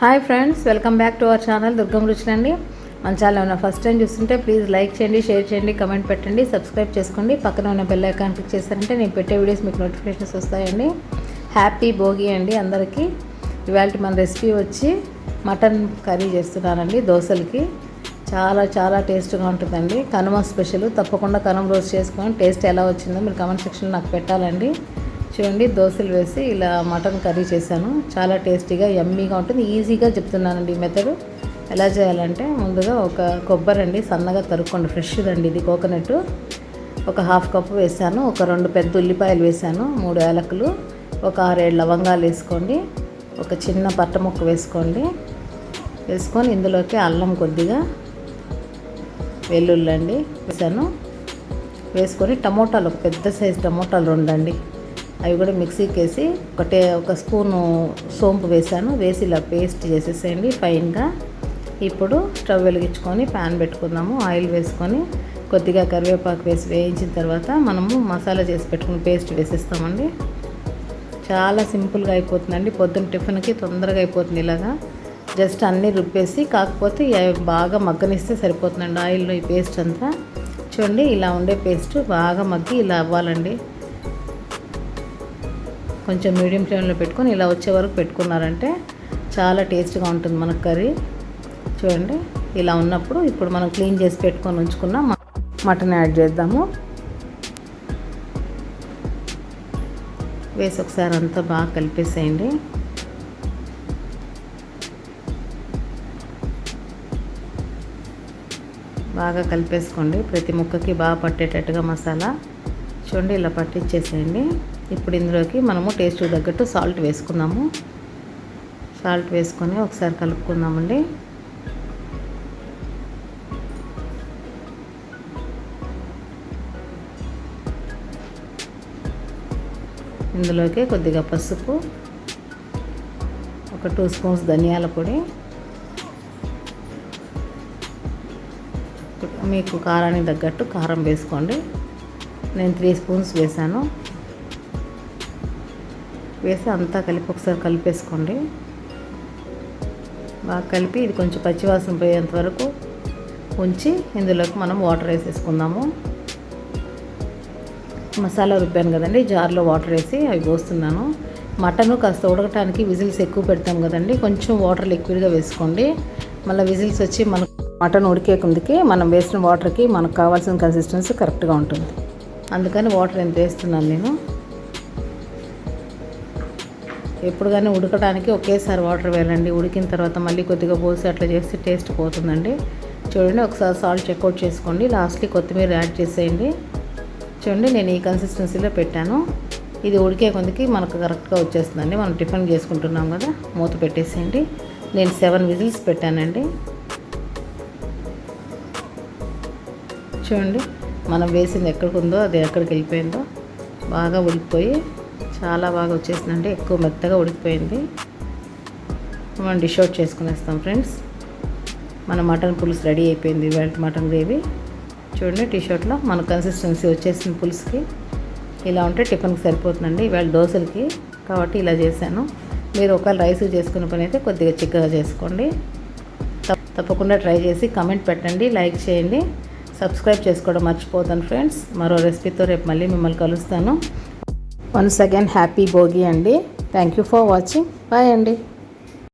Hi friends, welcome back to our channel దుర్గం రుచులు అండి. మన ఛానల్ ఉన్న ఫస్ట్ టైం చూస్తుంటే ప్లీజ్ లైక్ చేయండి, షేర్ చేయండి, కమెంట్ పెట్టండి, సబ్స్క్రైబ్ చేసుకోండి. పక్కన ఉన్న బెల్ ఐకాన్ క్లిక్ చేశారంటే నేను పెట్టే వీడియోస్ మీకు నోటిఫికేషన్స్ వస్తాయండి. హ్యాపీ భోగి అండి అందరికీ. ఇవాళ మన రెసిపీ వచ్చి మటన్ కర్రీ చేస్తున్నానండి దోశలకి. చాలా చాలా టేస్ట్గా ఉంటుందండి. కనుమ స్పెషల్. తప్పకుండా కనుమ రోజు చేసుకొని టేస్ట్ ఎలా వచ్చిందో మీరు కమెంట్ సెక్షన్లో నాకు పెట్టాలండి. చూడండి, దోశలు వేసి ఇలా మటన్ కర్రీ చేశాను. చాలా టేస్టీగా యమ్మీగా ఉంటుంది. ఈజీగా చెప్తున్నానండి ఈ మెథడ్. ఎలా చేయాలంటే ముందుగా ఒక కొబ్బరి అండి సన్నగా తరుక్కోండి, ఫ్రెష్గా అండి ఇది కోకోనట్. ఒక హాఫ్ కప్పు వేసాను. ఒక 2 పెద్ద ఉల్లిపాయలు వేసాను, 3 యాలకులు, ఒక 6-7 లవంగాలు వేసుకోండి. ఒక చిన్న పట్ట ముక్క వేసుకోండి. వేసుకొని ఇందులోకి అల్లం కొద్దిగా, వెల్లుల్లి అండి వేసాను. వేసుకొని టమోటాలు, ఒక పెద్ద సైజు టమోటాలు 2 అండి, అవి కూడా మిక్సీకి వేసి ఒక స్పూను సోంపు వేసాను. వేసి ఇలా పేస్ట్ చేసేసేయండి ఫైన్గా. ఇప్పుడు స్టవ్ వెలిగించుకొని ప్యాన్ పెట్టుకుందాము. ఆయిల్ వేసుకొని కొద్దిగా కరివేపాకు వేసి వేయించిన తర్వాత మనము మసాలా చేసి పెట్టుకుని పేస్ట్ వేసేస్తామండి. చాలా సింపుల్గా అయిపోతుందండి. పొద్దున్న టిఫిన్కి తొందరగా అయిపోతుంది. ఇలాగా జస్ట్ అన్నీ రుబ్బేసి, కాకపోతే బాగా మగ్గనిస్తే సరిపోతుందండి ఆయిల్లో ఈ పేస్ట్ అంతా. చూడండి, ఇలా ఉండే పేస్ట్ బాగా మగ్గి ఇలా అవ్వాలండి. కొంచెం మీడియం ఫ్లేమ్లో పెట్టుకొని ఇలా వచ్చే వరకు పెట్టుకున్నారంటే చాలా టేస్ట్గా ఉంటుంది మన కర్రీ. చూడండి, ఇలా ఉన్నప్పుడు ఇప్పుడు మనం క్లీన్ చేసి పెట్టుకొని ఉంచుకున్న మటన్ యాడ్ చేద్దాము. వేసి ఒకసారి అంతా బాగా కలిపేసేయండి. బాగా కలిపేసుకోండి. ప్రతి ముక్కకి బాగా పట్టేటట్టుగా మసాలా. చూడండి, ఇలా పట్టించేసేయండి. ఇప్పుడు ఇందులోకి మనము టేస్ట్ తగ్గట్టు సాల్ట్ వేసుకుందాము. సాల్ట్ వేసుకొని ఒకసారి కలుపుకుందామండి. ఇందులోకి కొద్దిగా పసుపు, ఒక 2 స్పూన్స్ ధనియాల పొడి, మీకు కారానికి తగ్గట్టు కారం వేసుకోండి. నేను 3 స్పూన్స్ వేసాను. వేసి అంతా కలిపి ఒకసారి కలిపేసుకోండి. బాగా కలిపి ఇది కొంచెం పచ్చివాసన పోయేంత వరకు ఉంచి ఇందులోకి మనం వాటర్ వేసేసుకుందాము. మసాలా రుబ్బాను కదండి, జార్లో వాటర్ వేసి అవి పోస్తున్నాను. మటన్ కాస్త ఉడకటానికి విజిల్స్ ఎక్కువ పెడతాం కదండి, కొంచెం వాటర్ లిక్విడ్గా వేసుకోండి. మళ్ళీ విజిల్స్ వచ్చి మనకు మటన్ ఉడికే కుందికి మనం వేసిన వాటర్కి మనకు కావాల్సిన కన్సిస్టెన్సీ కరెక్ట్గా ఉంటుంది. అందుకని వాటర్ ఎంత వేస్తున్నాను నేను. ఎప్పుడు కానీ ఉడకడానికి ఒకేసారి వాటర్ వేయాలండి. ఉడికిన తర్వాత మళ్ళీ కొద్దిగా పోసి అట్లా చేస్తే టేస్ట్ పోతుందండి. చూడండి, ఒకసారి సాల్ట్ చెక్అవుట్ చేసుకోండి. లాస్ట్కి కొత్తిమీర యాడ్ చేసేయండి. చూడండి, నేను ఈ కన్సిస్టెన్సీలో పెట్టాను. ఇది ఉడికే కొందికి మనకు కరెక్ట్గా వచ్చేస్తుందండి. మనం టిఫిన్ చేసుకుంటున్నాం కదా, మూత పెట్టేసేయండి. నేను 7 విజిల్స్ పెట్టానండి. చూడండి, మనం వేసింది ఎక్కడికి ఉందో అది ఎక్కడికి వెళ్ళిపోయిందో బాగా ఉడికిపోయి చాలా బాగా వచ్చేసిందంటే, ఎక్కువ మెత్తగా ఉడికిపోయింది. మనం డిష్ అవుట్ చేసుకునేస్తాం ఫ్రెండ్స్. మన మటన్ పులుసు రెడీ అయిపోయింది. ఇవాళ మటన్ గ్రేవీ చూడండి, టీ షర్ట్లో మన కన్సిస్టెన్సీ వచ్చేసింది పులుసుకి. ఇలా ఉంటే టిఫిన్కి సరిపోతుందండి. ఇవాళ దోశలకి కాబట్టి ఇలా చేశాను. మీరు ఒకవేళ రైస్ చేసుకునే పని అయితే కొద్దిగా చిక్కగా చేసుకోండి. తప్పకుండా ట్రై చేసి కమెంట్ పెట్టండి, లైక్ చేయండి, సబ్స్క్రైబ్ చేసుకోవడం మర్చిపోతాను ఫ్రెండ్స్. మరో రెసిపీతో రేపు మళ్ళీ మిమ్మల్ని కలుస్తాను. వన్స్ అగైన్ హ్యాపీ భోగి అండి. Thank you for watching. Bye అండి.